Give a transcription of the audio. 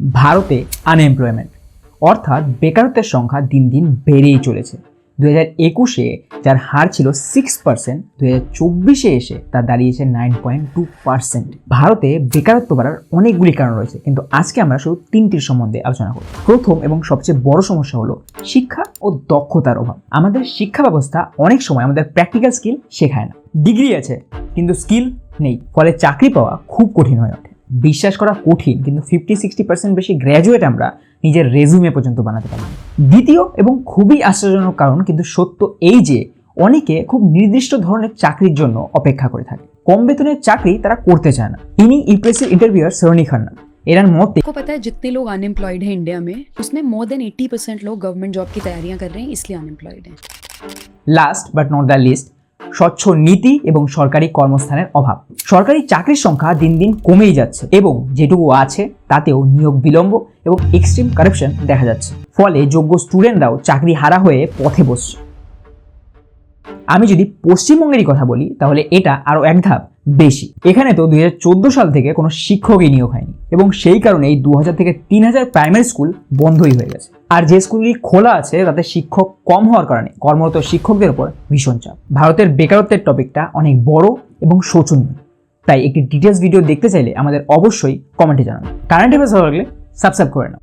ভারতে আনএমপ্লয়মেন্ট অর্থাৎ বেকারত্বের সংখ্যা দিন দিন বেড়েই চলেছে। 2021-এ যার হার ছিল 6%, 2024-এ এসে তা দাঁড়িয়েছে 9.2%। ভারতে বেকারত্ব বাড়ার অনেকগুলি কারণ রয়েছে, কিন্তু আজকে আমরা শুধু তিনটির সম্বন্ধে আলোচনা করব। প্রথম এবং সবচেয়ে বড় সমস্যা হলো শিক্ষা ও দক্ষতার অভাব। আমাদের শিক্ষা ব্যবস্থা অনেক সময় আমাদের প্র্যাকটিক্যাল স্কিল শেখায় না। ডিগ্রি আছে কিন্তু স্কিল নেই, ফলে চাকরি পাওয়া খুব কঠিন হয়ে ওঠে। বিশ্বাস করা কঠিন, কিন্তু 50-60% বেশি গ্র্যাজুয়েট আমরা নিজের রেজুমে পর্যন্ত বানাতে পারি। দ্বিতীয় এবং খুবই আশ্চর্যজনক কারণ কিন্তু সত্য এই যে অনেকে খুব নির্দিষ্ট ধরনের চাকরির জন্য অপেক্ষা করে থাকে। কম বেতনের চাকরি তারা করতে চায় না। ইনি ইমপ্রেসিভ ইন্টারভিউয়ার সরণি খান্না। এরার মতে आपको पता है जितने लोग अनएम्प्लॉयड हैं इंडिया में, उसमें मोर देन 80% लोग गवर्नमेंट जॉब की तैयारियां कर रहे हैं, इसलिए अनएम्प्लॉयड हैं। Last but not the least, স্বচ্ছ নীতি এবং সরকারি কর্মস্থানের অভাব। সরকারি চাকরির সংখ্যা দিন দিন কমেই যাচ্ছে এবং যেটুকু আছে তাতেও নিয়োগ বিলম্ব এবং এক্সট্রিম কারাপশন দেখা যাচ্ছে। ফলে যোগ্য স্টুডেন্টরাও চাকরি হারা হয়ে পথে বসছে। আমি যদি পশ্চিমবঙ্গেরই কথা বলি তাহলে এটা আরও এক ধাপ বেশি। এখানে তো 2014 সাল থেকে কোনো শিক্ষকই নিয়োগ হয়নি এবং সেই কারণেই 2000 থেকে 3000 প্রাইমারি স্কুল বন্ধই হয়ে গেছে। আর যে স্কুলগুলি খোলা আছে তাতে শিক্ষক কম হওয়ার কারণে কর্মরত শিক্ষকদের উপর ভীষণ চাপ। ভারতের বেকারত্বের টপিকটা অনেক বড় এবং শোচনীয়, তাই একটি ডিটেলস ভিডিও দেখতে চাইলে আমাদের অবশ্যই কমেন্টে জানান। কারেন্ট অ্যাফেয়ার্স ভালো লাগলে সাবস্ক্রাইব করে নাও।